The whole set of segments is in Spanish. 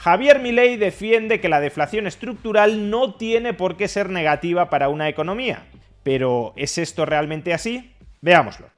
Javier Milei defiende que la deflación estructural no tiene por qué ser negativa para una economía. ¿Pero es esto realmente así? Veámoslo.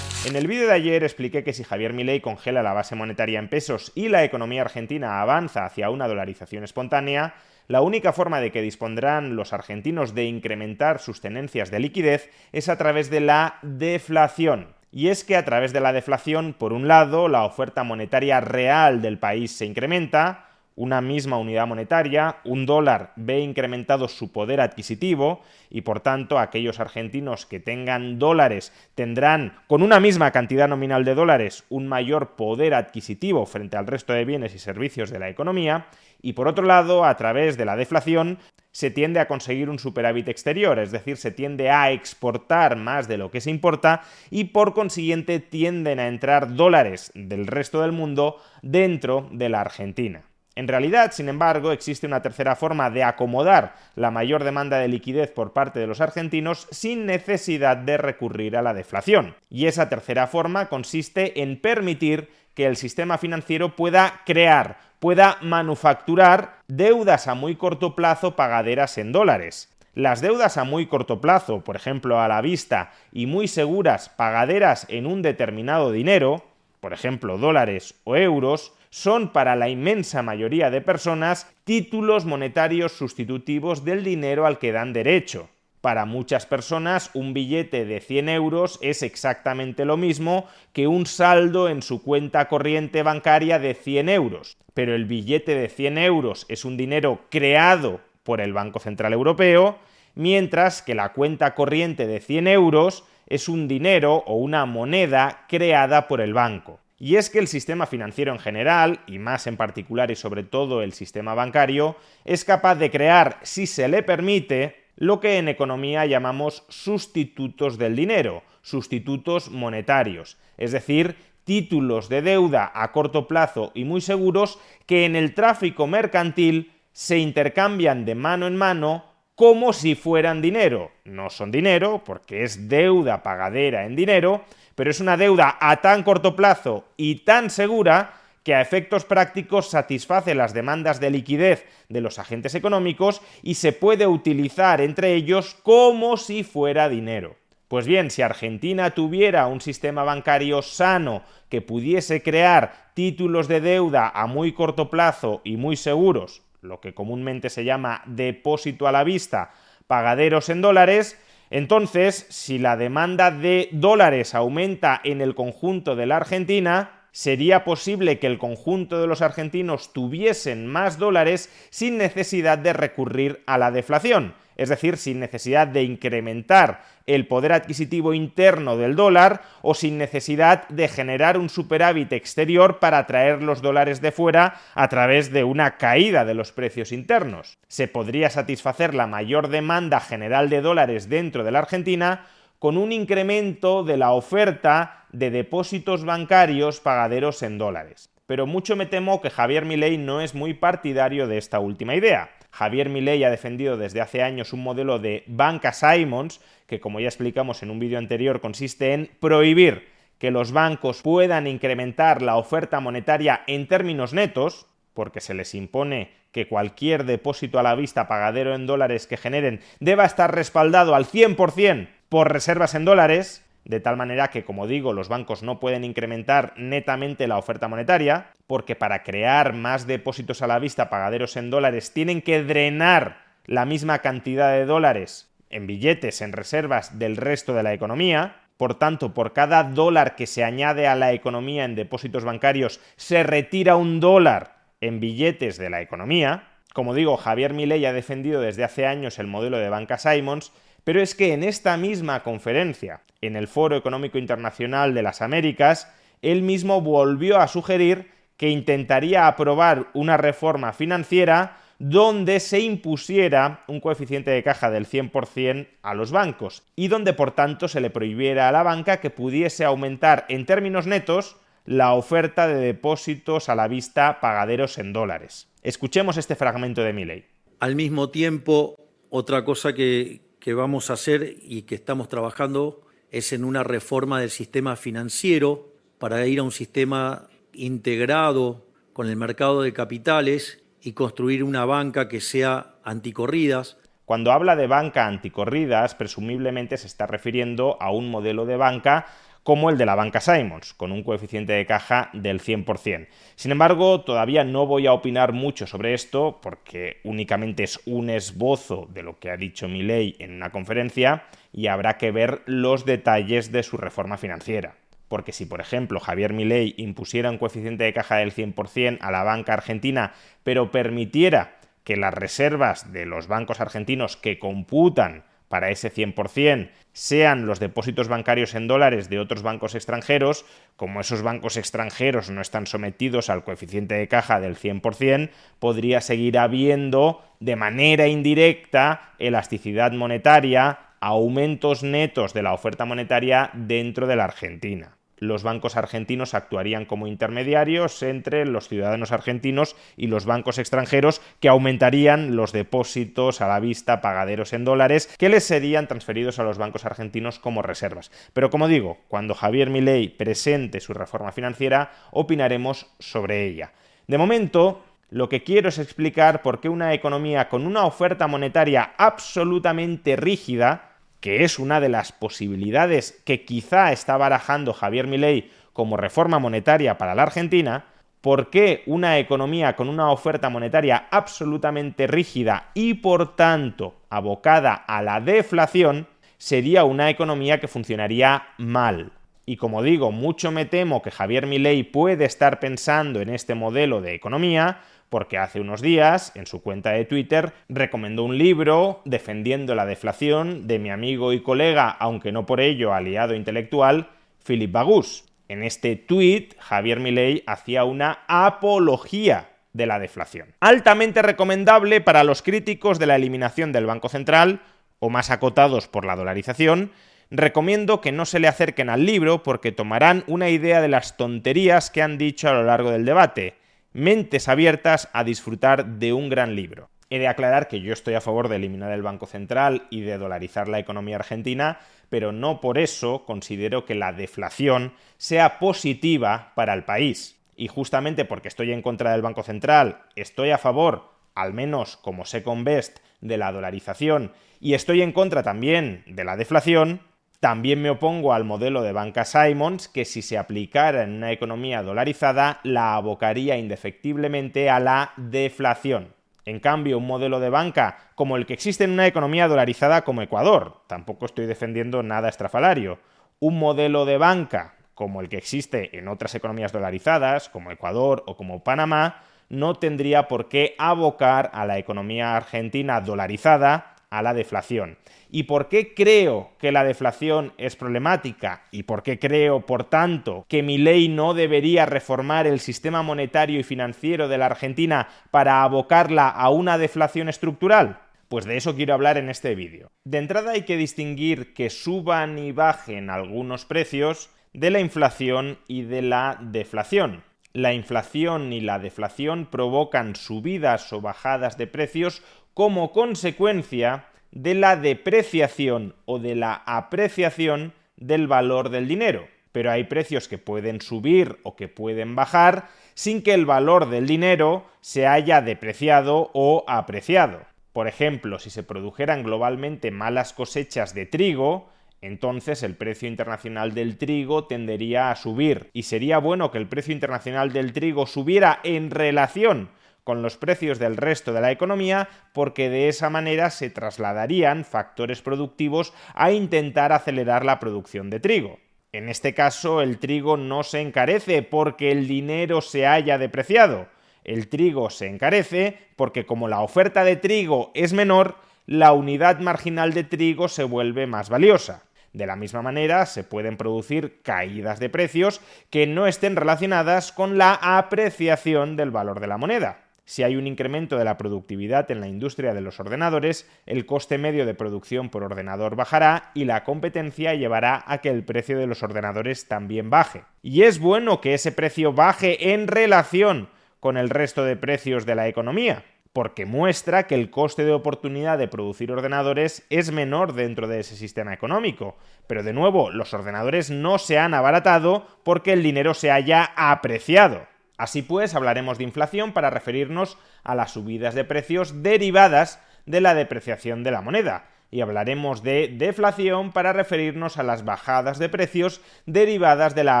En el vídeo de ayer expliqué que si Javier Milei congela la base monetaria en pesos y la economía argentina avanza hacia una dolarización espontánea, la única forma de que dispondrán los argentinos de incrementar sus tenencias de liquidez es a través de la deflación. Y es que a través de la deflación, por un lado, la oferta monetaria real del país se incrementa, una misma unidad monetaria, un dólar ve incrementado su poder adquisitivo y por tanto aquellos argentinos que tengan dólares tendrán con una misma cantidad nominal de dólares un mayor poder adquisitivo frente al resto de bienes y servicios de la economía y por otro lado a través de la deflación se tiende a conseguir un superávit exterior, es decir, se tiende a exportar más de lo que se importa y por consiguiente tienden a entrar dólares del resto del mundo dentro de la Argentina. En realidad, sin embargo, existe una tercera forma de acomodar la mayor demanda de liquidez por parte de los argentinos sin necesidad de recurrir a la deflación. Y esa tercera forma consiste en permitir que el sistema financiero pueda crear, pueda manufacturar deudas a muy corto plazo pagaderas en dólares. Las deudas a muy corto plazo, por ejemplo a la vista, y muy seguras pagaderas en un determinado dinero, por ejemplo dólares o euros, son para la inmensa mayoría de personas títulos monetarios sustitutivos del dinero al que dan derecho. Para muchas personas un billete de 100 euros es exactamente lo mismo que un saldo en su cuenta corriente bancaria de 100 euros. Pero el billete de 100 euros es un dinero creado por el Banco Central Europeo, mientras que la cuenta corriente de 100 euros es un dinero o una moneda creada por el banco. Y es que el sistema financiero en general, y más en particular y sobre todo el sistema bancario, es capaz de crear, si se le permite, lo que en economía llamamos sustitutos del dinero, sustitutos monetarios, es decir, títulos de deuda a corto plazo y muy seguros que en el tráfico mercantil se intercambian de mano en mano como si fueran dinero. No son dinero porque es deuda pagadera en dinero, pero es una deuda a tan corto plazo y tan segura que a efectos prácticos satisface las demandas de liquidez de los agentes económicos y se puede utilizar entre ellos como si fuera dinero. Pues bien, si Argentina tuviera un sistema bancario sano que pudiese crear títulos de deuda a muy corto plazo y muy seguros, lo que comúnmente se llama depósito a la vista, pagaderos en dólares, entonces, si la demanda de dólares aumenta en el conjunto de la Argentina, sería posible que el conjunto de los argentinos tuviesen más dólares sin necesidad de recurrir a la deflación, es decir, sin necesidad de incrementar el poder adquisitivo interno del dólar o sin necesidad de generar un superávit exterior para traer los dólares de fuera a través de una caída de los precios internos. Se podría satisfacer la mayor demanda general de dólares dentro de la Argentina con un incremento de la oferta de depósitos bancarios pagaderos en dólares. Pero mucho me temo que Javier Milei no es muy partidario de esta última idea. Javier Milei ha defendido desde hace años un modelo de banca Simons, que como ya explicamos en un vídeo anterior consiste en prohibir que los bancos puedan incrementar la oferta monetaria en términos netos, porque se les impone que cualquier depósito a la vista pagadero en dólares que generen deba estar respaldado al 100% por reservas en dólares, de tal manera que, como digo, los bancos no pueden incrementar netamente la oferta monetaria, porque para crear más depósitos a la vista pagaderos en dólares tienen que drenar la misma cantidad de dólares en billetes, en reservas del resto de la economía. Por tanto, por cada dólar que se añade a la economía en depósitos bancarios, se retira un dólar en billetes de la economía. Como digo, Javier Milei ha defendido desde hace años el modelo de banca Simons, pero es que en esta misma conferencia, en el Foro Económico Internacional de las Américas, él mismo volvió a sugerir que intentaría aprobar una reforma financiera donde se impusiera un coeficiente de caja del 100% a los bancos y donde por tanto se le prohibiera a la banca que pudiese aumentar en términos netos la oferta de depósitos a la vista pagaderos en dólares. Escuchemos este fragmento de Milei. Al mismo tiempo, otra cosa que vamos a hacer y que estamos trabajando es en una reforma del sistema financiero para ir a un sistema integrado con el mercado de capitales y construir una banca que sea anticorridas. Cuando habla de banca anticorridas, presumiblemente se está refiriendo a un modelo de banca como el de la banca Simons, con un coeficiente de caja del 100%. Sin embargo, todavía no voy a opinar mucho sobre esto, porque únicamente es un esbozo de lo que ha dicho Milei en una conferencia y habrá que ver los detalles de su reforma financiera. Porque si, por ejemplo, Javier Milei impusiera un coeficiente de caja del 100% a la banca argentina, pero permitiera que las reservas de los bancos argentinos que computan para ese 100% sean los depósitos bancarios en dólares de otros bancos extranjeros, como esos bancos extranjeros no están sometidos al coeficiente de caja del 100%, podría seguir habiendo de manera indirecta elasticidad monetaria, aumentos netos de la oferta monetaria dentro de la Argentina. Los bancos argentinos actuarían como intermediarios entre los ciudadanos argentinos y los bancos extranjeros, que aumentarían los depósitos a la vista pagaderos en dólares que les serían transferidos a los bancos argentinos como reservas. Pero como digo, cuando Javier Milei presente su reforma financiera, opinaremos sobre ella. De momento, lo que quiero es explicar por qué una economía con una oferta monetaria absolutamente rígida, que es una de las posibilidades que quizá está barajando Javier Milei como reforma monetaria para la Argentina, ¿por qué una economía con una oferta monetaria absolutamente rígida y, por tanto, abocada a la deflación, sería una economía que funcionaría mal? Y como digo, mucho me temo que Javier Milei puede estar pensando en este modelo de economía, porque hace unos días, en su cuenta de Twitter, recomendó un libro defendiendo la deflación de mi amigo y colega, aunque no por ello aliado intelectual, Philippe Bagús. En este tuit, Javier Milei hacía una apología de la deflación. Altamente recomendable para los críticos de la eliminación del Banco Central, o más acotados por la dolarización. Recomiendo que no se le acerquen al libro porque tomarán una idea de las tonterías que han dicho a lo largo del debate. Mentes abiertas a disfrutar de un gran libro. He de aclarar que yo estoy a favor de eliminar el Banco Central y de dolarizar la economía argentina, pero no por eso considero que la deflación sea positiva para el país. Y justamente porque estoy en contra del Banco Central, estoy a favor, al menos como second best, de la dolarización y estoy en contra también de la deflación, también me opongo al modelo de banca Simons, que si se aplicara en una economía dolarizada, la abocaría indefectiblemente a la deflación. En cambio, un modelo de banca como el que existe en una economía dolarizada como Ecuador, tampoco estoy defendiendo nada estrafalario, un modelo de banca como el que existe en otras economías dolarizadas, como Ecuador o como Panamá, no tendría por qué abocar a la economía argentina dolarizada a la deflación. ¿Y por qué creo que la deflación es problemática? ¿Y por qué creo, por tanto, que Milei no debería reformar el sistema monetario y financiero de la Argentina para abocarla a una deflación estructural? Pues de eso quiero hablar en este vídeo. De entrada hay que distinguir que suban y bajen algunos precios de la inflación y de la deflación. La inflación y la deflación provocan subidas o bajadas de precios como consecuencia de la depreciación o de la apreciación del valor del dinero. Pero hay precios que pueden subir o que pueden bajar sin que el valor del dinero se haya depreciado o apreciado. Por ejemplo, si se produjeran globalmente malas cosechas de trigo, entonces el precio internacional del trigo tendería a subir. Y sería bueno que el precio internacional del trigo subiera en relación con los precios del resto de la economía, porque de esa manera se trasladarían factores productivos a intentar acelerar la producción de trigo. En este caso, el trigo no se encarece porque el dinero se haya depreciado. El trigo se encarece porque, como la oferta de trigo es menor, la unidad marginal de trigo se vuelve más valiosa. De la misma manera, se pueden producir caídas de precios que no estén relacionadas con la apreciación del valor de la moneda. Si hay un incremento de la productividad en la industria de los ordenadores, el coste medio de producción por ordenador bajará y la competencia llevará a que el precio de los ordenadores también baje. Y es bueno que ese precio baje en relación con el resto de precios de la economía, porque muestra que el coste de oportunidad de producir ordenadores es menor dentro de ese sistema económico. Pero de nuevo, los ordenadores no se han abaratado porque el dinero se haya apreciado. Así pues, hablaremos de inflación para referirnos a las subidas de precios derivadas de la depreciación de la moneda, y hablaremos de deflación para referirnos a las bajadas de precios derivadas de la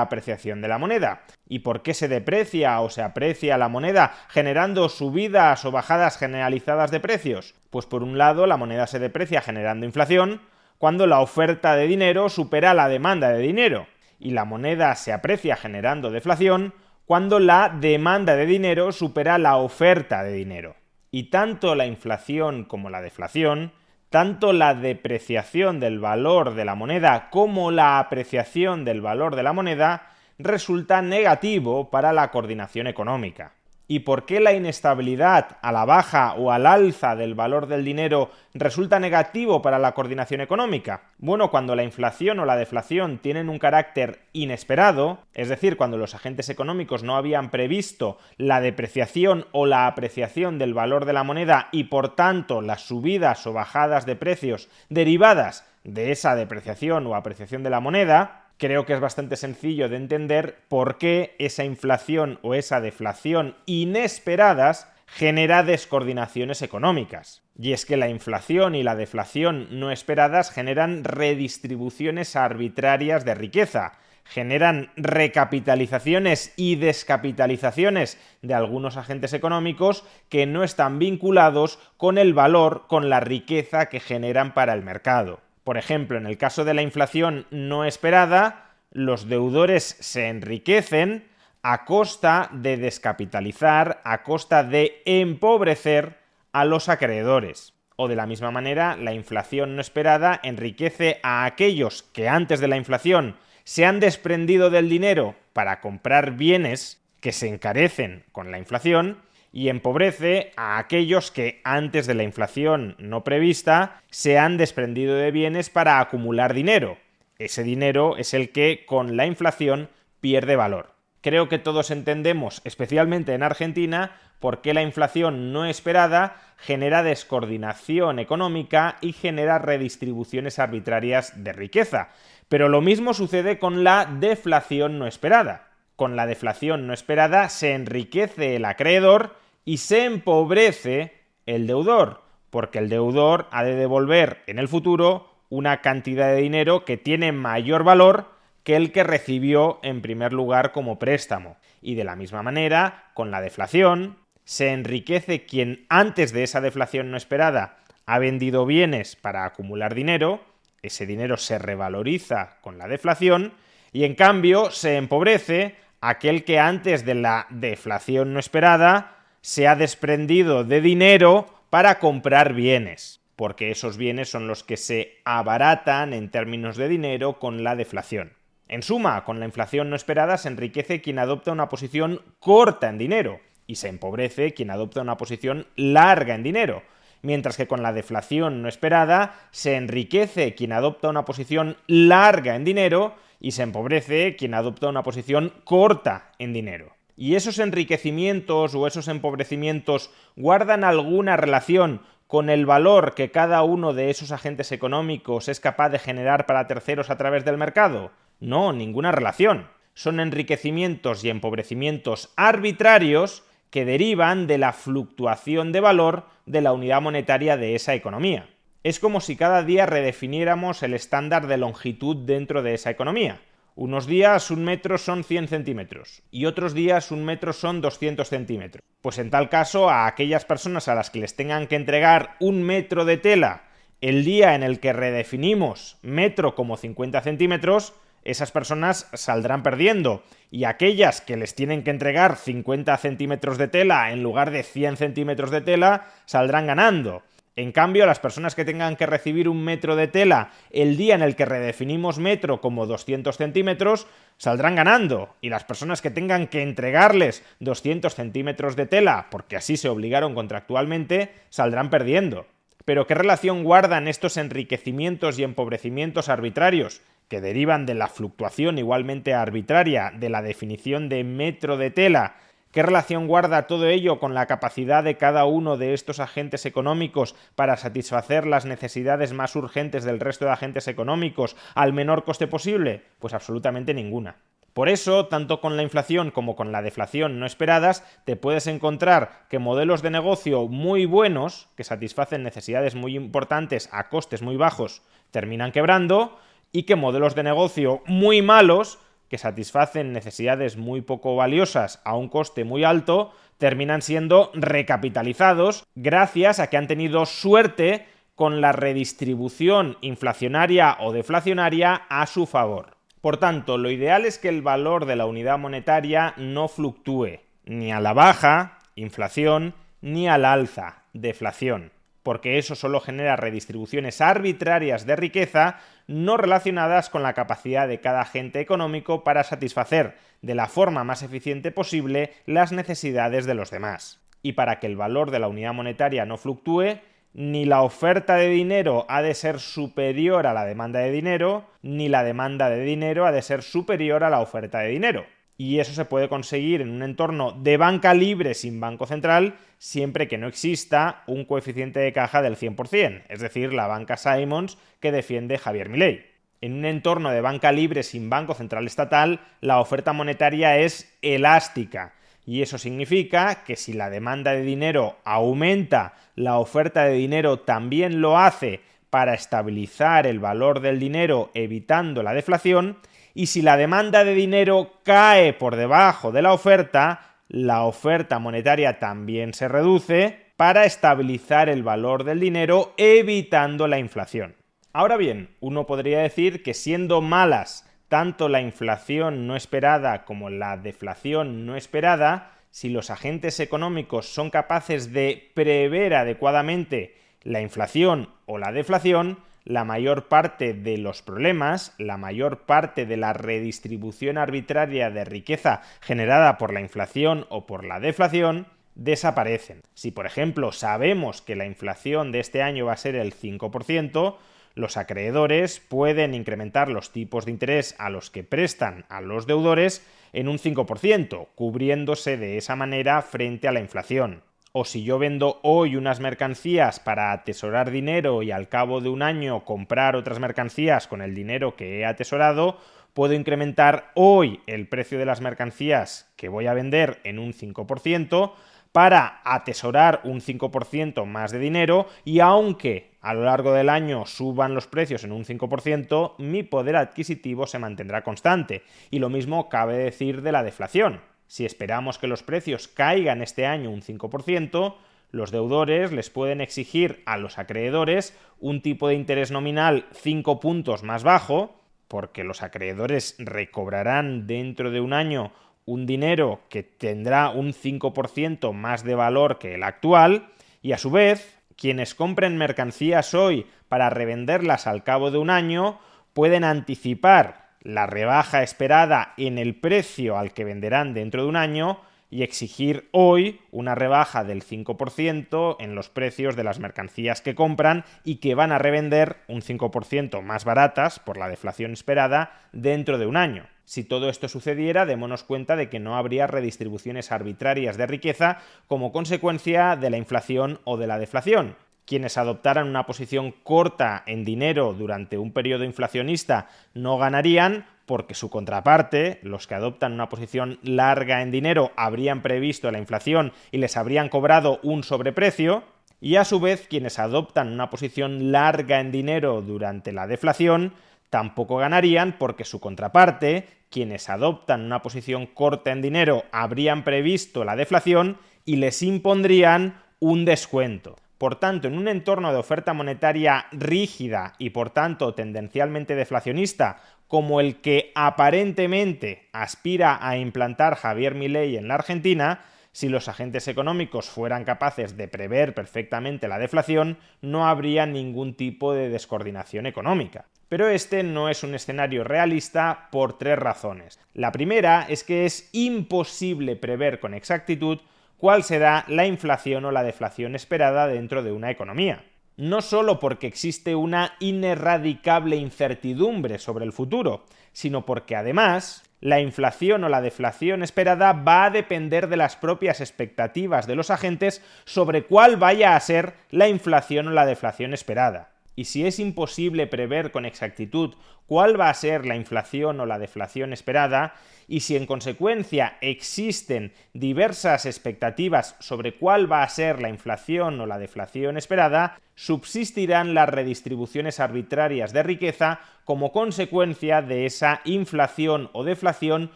apreciación de la moneda. ¿Y por qué se deprecia o se aprecia la moneda generando subidas o bajadas generalizadas de precios? Pues por un lado, la moneda se deprecia generando inflación cuando la oferta de dinero supera la demanda de dinero, y la moneda se aprecia generando deflación cuando la demanda de dinero supera la oferta de dinero. Y tanto la inflación como la deflación, tanto la depreciación del valor de la moneda como la apreciación del valor de la moneda resulta negativo para la coordinación económica. ¿Y por qué la inestabilidad a la baja o al alza del valor del dinero resulta negativo para la coordinación económica? Bueno, cuando la inflación o la deflación tienen un carácter inesperado, es decir, cuando los agentes económicos no habían previsto la depreciación o la apreciación del valor de la moneda y por tanto las subidas o bajadas de precios derivadas de esa depreciación o apreciación de la moneda, creo que es bastante sencillo de entender por qué esa inflación o esa deflación inesperadas genera descoordinaciones económicas. Y es que la inflación y la deflación no esperadas generan redistribuciones arbitrarias de riqueza, generan recapitalizaciones y descapitalizaciones de algunos agentes económicos que no están vinculados con el valor, con la riqueza que generan para el mercado. Por ejemplo, en el caso de la inflación no esperada, los deudores se enriquecen a costa de descapitalizar, a costa de empobrecer a los acreedores. O de la misma manera, la inflación no esperada enriquece a aquellos que antes de la inflación se han desprendido del dinero para comprar bienes que se encarecen con la inflación, y empobrece a aquellos que antes de la inflación no prevista se han desprendido de bienes para acumular dinero. Ese dinero es el que con la inflación pierde valor. Creo que todos entendemos, especialmente en Argentina, por qué la inflación no esperada genera descoordinación económica y genera redistribuciones arbitrarias de riqueza. Pero lo mismo sucede con la deflación no esperada. Con la deflación no esperada se enriquece el acreedor y se empobrece el deudor, porque el deudor ha de devolver en el futuro una cantidad de dinero que tiene mayor valor que el que recibió en primer lugar como préstamo. Y de la misma manera, con la deflación, se enriquece quien antes de esa deflación no esperada ha vendido bienes para acumular dinero, ese dinero se revaloriza con la deflación, y en cambio se empobrece aquel que antes de la deflación no esperada se ha desprendido de dinero para comprar bienes, porque esos bienes son los que se abaratan en términos de dinero con la deflación. En suma, con la inflación no esperada se enriquece quien adopta una posición corta en dinero y se empobrece quien adopta una posición larga en dinero, mientras que con la deflación no esperada se enriquece quien adopta una posición larga en dinero y se empobrece quien adopta una posición corta en dinero. ¿Y esos enriquecimientos o esos empobrecimientos guardan alguna relación con el valor que cada uno de esos agentes económicos es capaz de generar para terceros a través del mercado? No, ninguna relación. Son enriquecimientos y empobrecimientos arbitrarios que derivan de la fluctuación de valor de la unidad monetaria de esa economía. Es como si cada día redefiniéramos el estándar de longitud dentro de esa economía. Unos días un metro son 100 centímetros y otros días un metro son 200 centímetros. Pues en tal caso, a aquellas personas a las que les tengan que entregar un metro de tela el día en el que redefinimos metro como 50 centímetros, esas personas saldrán perdiendo, y aquellas que les tienen que entregar 50 centímetros de tela en lugar de 100 centímetros de tela saldrán ganando. En cambio, las personas que tengan que recibir un metro de tela el día en el que redefinimos metro como 200 centímetros saldrán ganando, y las personas que tengan que entregarles 200 centímetros de tela, porque así se obligaron contractualmente, saldrán perdiendo. Pero ¿qué relación guardan estos enriquecimientos y empobrecimientos arbitrarios, que derivan de la fluctuación igualmente arbitraria de la definición de metro de tela? ¿Qué relación guarda todo ello con la capacidad de cada uno de estos agentes económicos para satisfacer las necesidades más urgentes del resto de agentes económicos al menor coste posible? Pues absolutamente ninguna. Por eso, tanto con la inflación como con la deflación no esperadas, te puedes encontrar que modelos de negocio muy buenos, que satisfacen necesidades muy importantes a costes muy bajos, terminan quebrando, y que modelos de negocio muy malos, que satisfacen necesidades muy poco valiosas a un coste muy alto, terminan siendo recapitalizados gracias a que han tenido suerte con la redistribución inflacionaria o deflacionaria a su favor. Por tanto, lo ideal es que el valor de la unidad monetaria no fluctúe ni a la baja, inflación, ni al alza, deflación, porque eso solo genera redistribuciones arbitrarias de riqueza no relacionadas con la capacidad de cada agente económico para satisfacer de la forma más eficiente posible las necesidades de los demás. Y para que el valor de la unidad monetaria no fluctúe, ni la oferta de dinero ha de ser superior a la demanda de dinero, ni la demanda de dinero ha de ser superior a la oferta de dinero. Y eso se puede conseguir en un entorno de banca libre sin banco central, siempre que no exista un coeficiente de caja del 100%, es decir, la banca Simons que defiende Javier Milei. En un entorno de banca libre sin banco central estatal, la oferta monetaria es elástica. Y eso significa que si la demanda de dinero aumenta, la oferta de dinero también lo hace para estabilizar el valor del dinero evitando la deflación, y si la demanda de dinero cae por debajo de la oferta monetaria también se reduce para estabilizar el valor del dinero evitando la inflación. Ahora bien, uno podría decir que siendo malas tanto la inflación no esperada como la deflación no esperada, si los agentes económicos son capaces de prever adecuadamente la inflación o la deflación, la mayor parte de los problemas, la mayor parte de la redistribución arbitraria de riqueza generada por la inflación o por la deflación, desaparecen. Si, por ejemplo, sabemos que la inflación de este año va a ser el 5%, los acreedores pueden incrementar los tipos de interés a los que prestan a los deudores en un 5%, cubriéndose de esa manera frente a la inflación. O si yo vendo hoy unas mercancías para atesorar dinero y al cabo de un año comprar otras mercancías con el dinero que he atesorado, puedo incrementar hoy el precio de las mercancías que voy a vender en un 5% para atesorar un 5% más de dinero, y aunque a lo largo del año suban los precios en un 5%, mi poder adquisitivo se mantendrá constante. Y lo mismo cabe decir de la deflación. Si esperamos que los precios caigan este año un 5%, los deudores les pueden exigir a los acreedores un tipo de interés nominal 5 puntos más bajo, porque los acreedores recobrarán dentro de un año un dinero que tendrá un 5% más de valor que el actual, y a su vez, quienes compren mercancías hoy para revenderlas al cabo de un año pueden anticipar la rebaja esperada en el precio al que venderán dentro de un año y exigir hoy una rebaja del 5% en los precios de las mercancías que compran y que van a revender un 5% más baratas por la deflación esperada dentro de un año. Si todo esto sucediera, démonos cuenta de que no habría redistribuciones arbitrarias de riqueza como consecuencia de la inflación o de la deflación. Quienes adoptaran una posición corta en dinero durante un periodo inflacionista no ganarían, porque su contraparte, los que adoptan una posición larga en dinero, habrían previsto la inflación y les habrían cobrado un sobreprecio, y a su vez quienes adoptan una posición larga en dinero durante la deflación tampoco ganarían, porque su contraparte, quienes adoptan una posición corta en dinero, habrían previsto la deflación y les impondrían un descuento. Por tanto, en un entorno de oferta monetaria rígida y por tanto tendencialmente deflacionista, como el que aparentemente aspira a implantar Javier Milei en la Argentina, si los agentes económicos fueran capaces de prever perfectamente la deflación, no habría ningún tipo de descoordinación económica. Pero este no es un escenario realista por 3 razones. La primera es que es imposible prever con exactitud cuál será la inflación o la deflación esperada dentro de una economía. No solo porque existe una ineradicable incertidumbre sobre el futuro, sino porque además la inflación o la deflación esperada va a depender de las propias expectativas de los agentes sobre cuál vaya a ser la inflación o la deflación esperada. y si es imposible prever con exactitud cuál va a ser la inflación o la deflación esperada, y si en consecuencia existen diversas expectativas sobre cuál va a ser la inflación o la deflación esperada, subsistirán las redistribuciones arbitrarias de riqueza como consecuencia de esa inflación o deflación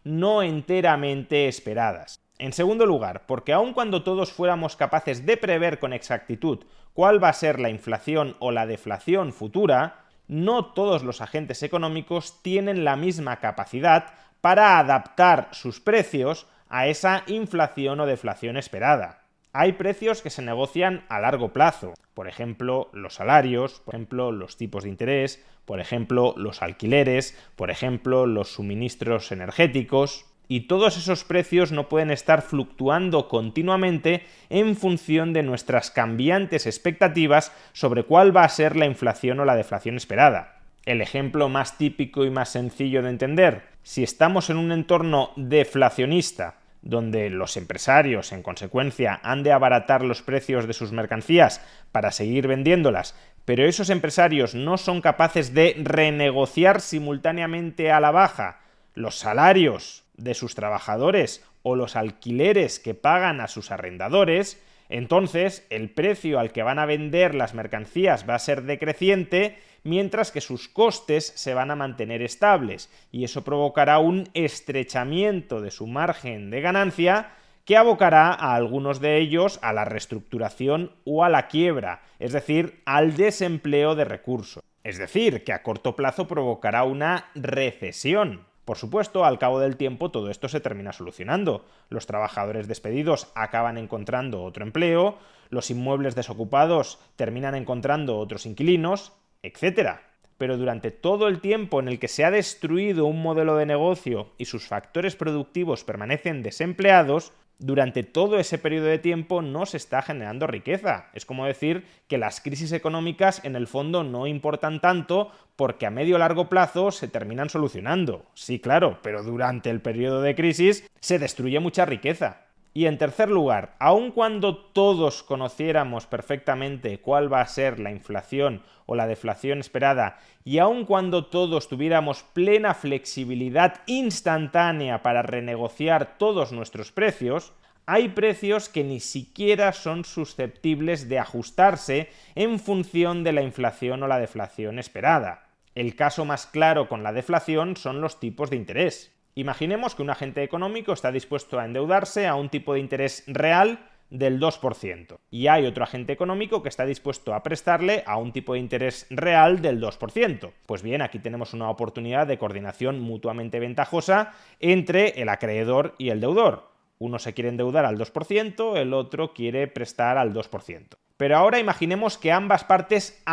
no enteramente esperadas. En segundo lugar, porque aun cuando todos fuéramos capaces de prever con exactitud cuál va a ser la inflación o la deflación futura, no todos los agentes económicos tienen la misma capacidad para adaptar sus precios a esa inflación o deflación esperada. Hay precios que se negocian a largo plazo, por ejemplo, los salarios, por ejemplo, los tipos de interés, por ejemplo, los alquileres, por ejemplo, los suministros energéticos. Y todos esos precios no pueden estar fluctuando continuamente en función de nuestras cambiantes expectativas sobre cuál va a ser la inflación o la deflación esperada. El ejemplo más típico y más sencillo de entender: si estamos en un entorno deflacionista, donde los empresarios, en consecuencia, han de abaratar los precios de sus mercancías para seguir vendiéndolas, pero esos empresarios no son capaces de renegociar simultáneamente a la baja los salarios de sus trabajadores o los alquileres que pagan a sus arrendadores, entonces el precio al que van a vender las mercancías va a ser decreciente, mientras que sus costes se van a mantener estables, y eso provocará un estrechamiento de su margen de ganancia que abocará a algunos de ellos a la reestructuración o a la quiebra, es decir, al desempleo de recursos. Es decir, que a corto plazo provocará una recesión. Por supuesto, al cabo del tiempo todo esto se termina solucionando. Los trabajadores despedidos acaban encontrando otro empleo, los inmuebles desocupados terminan encontrando otros inquilinos, etc. Pero durante todo el tiempo en el que se ha destruido un modelo de negocio y sus factores productivos permanecen desempleados, durante todo ese periodo de tiempo no se está generando riqueza. Es como decir que las crisis económicas en el fondo no importan tanto porque a medio o largo plazo se terminan solucionando. Sí, claro, pero durante el periodo de crisis se destruye mucha riqueza. Y en tercer lugar, aun cuando todos conociéramos perfectamente cuál va a ser la inflación o la deflación esperada, y aun cuando todos tuviéramos plena flexibilidad instantánea para renegociar todos nuestros precios, hay precios que ni siquiera son susceptibles de ajustarse en función de la inflación o la deflación esperada. El caso más claro con la deflación son los tipos de interés. Imaginemos que un agente económico está dispuesto a endeudarse a un tipo de interés real del 2%, y hay otro agente económico que está dispuesto a prestarle a un tipo de interés real del 2%. Pues bien, aquí tenemos una oportunidad de coordinación mutuamente ventajosa entre el acreedor y el deudor. Uno se quiere endeudar al 2%, el otro quiere prestar al 2%. Pero ahora imaginemos que ambas partes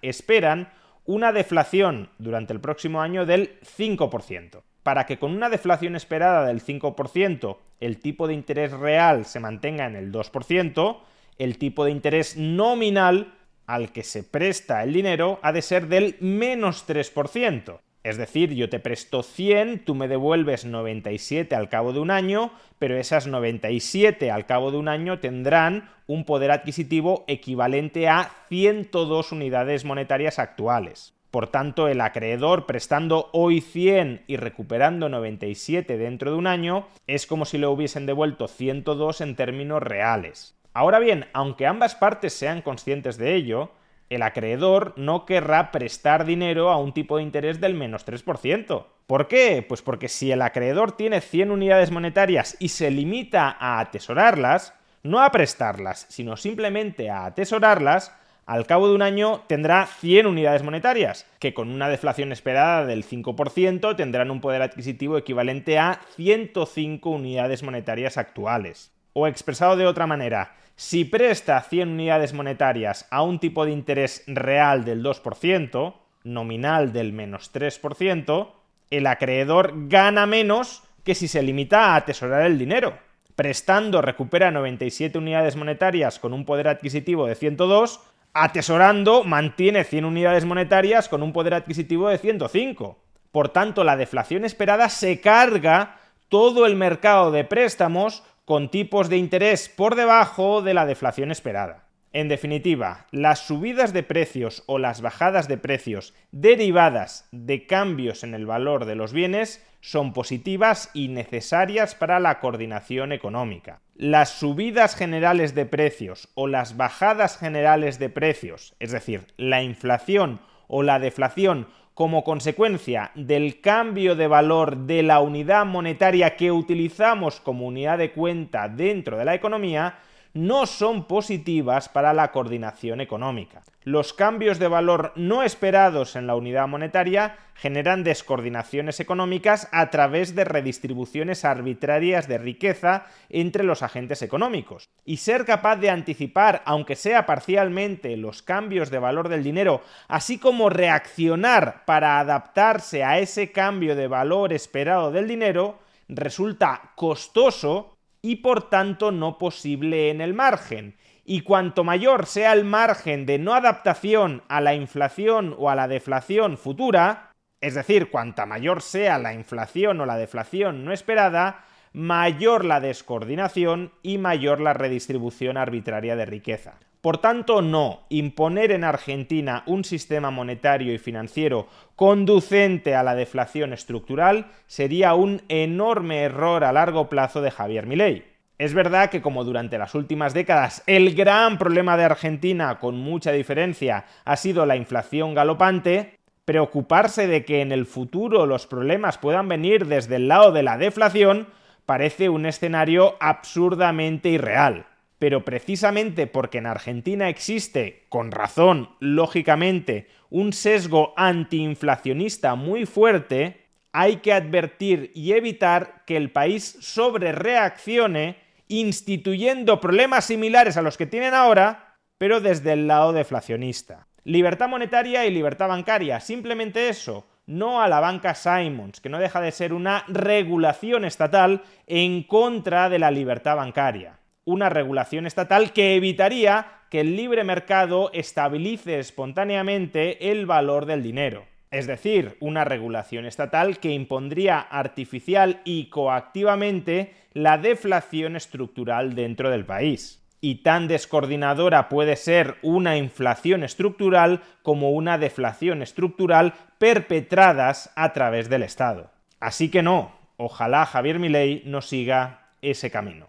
esperan una deflación durante el próximo año del 5%. Para que con una deflación esperada del 5% el tipo de interés real se mantenga en el 2%, el tipo de interés nominal al que se presta el dinero ha de ser del menos 3%. Es decir, yo te presto 100, tú me devuelves 97 al cabo de un año, pero esas 97 al cabo de un año tendrán un poder adquisitivo equivalente a 102 unidades monetarias actuales. Por tanto, el acreedor prestando hoy 100 y recuperando 97 dentro de un año es como si le hubiesen devuelto 102 en términos reales. Ahora bien, aunque ambas partes sean conscientes de ello, el acreedor no querrá prestar dinero a un tipo de interés del menos 3%. ¿Por qué? Pues porque si el acreedor tiene 100 unidades monetarias y se limita a atesorarlas, no a prestarlas, sino simplemente a atesorarlas, al cabo de un año tendrá 100 unidades monetarias, que con una deflación esperada del 5% tendrán un poder adquisitivo equivalente a 105 unidades monetarias actuales. O expresado de otra manera, si presta 100 unidades monetarias a un tipo de interés real del 2%, nominal del menos 3%, el acreedor gana menos que si se limita a atesorar el dinero. Prestando recupera 97 unidades monetarias con un poder adquisitivo de 102, atesorando mantiene 100 unidades monetarias con un poder adquisitivo de 105. Por tanto, la deflación esperada se carga todo el mercado de préstamos con tipos de interés por debajo de la deflación esperada. En definitiva, las subidas de precios o las bajadas de precios derivadas de cambios en el valor de los bienes son positivas y necesarias para la coordinación económica. Las subidas generales de precios o las bajadas generales de precios, es decir, la inflación o la deflación, como consecuencia del cambio de valor de la unidad monetaria que utilizamos como unidad de cuenta dentro de la economía, no son positivas para la coordinación económica. Los cambios de valor no esperados en la unidad monetaria generan descoordinaciones económicas a través de redistribuciones arbitrarias de riqueza entre los agentes económicos. Y ser capaz de anticipar, aunque sea parcialmente, los cambios de valor del dinero, así como reaccionar para adaptarse a ese cambio de valor esperado del dinero, resulta costoso y por tanto no posible en el margen. Y cuanto mayor sea el margen de no adaptación a la inflación o a la deflación futura, es decir, cuanta mayor sea la inflación o la deflación no esperada, mayor la descoordinación y mayor la redistribución arbitraria de riqueza. Por tanto, no, imponer en Argentina un sistema monetario y financiero conducente a la deflación estructural sería un enorme error a largo plazo de Javier Milei. Es verdad que, como durante las últimas décadas, el gran problema de Argentina, con mucha diferencia, ha sido la inflación galopante, preocuparse de que en el futuro los problemas puedan venir desde el lado de la deflación parece un escenario absurdamente irreal. Pero precisamente porque en Argentina existe, con razón, lógicamente, un sesgo antiinflacionista muy fuerte, hay que advertir y evitar que el país sobrereaccione instituyendo problemas similares a los que tienen ahora, pero desde el lado deflacionista. Libertad monetaria y libertad bancaria, simplemente eso, no a la banca Simons, que no deja de ser una regulación estatal en contra de la libertad bancaria. Una regulación estatal que evitaría que el libre mercado estabilice espontáneamente el valor del dinero. Es decir, una regulación estatal que impondría artificial y coactivamente la deflación estructural dentro del país. Y tan descoordinadora puede ser una inflación estructural como una deflación estructural perpetradas a través del Estado. Así que no, ojalá Javier Milei no siga ese camino.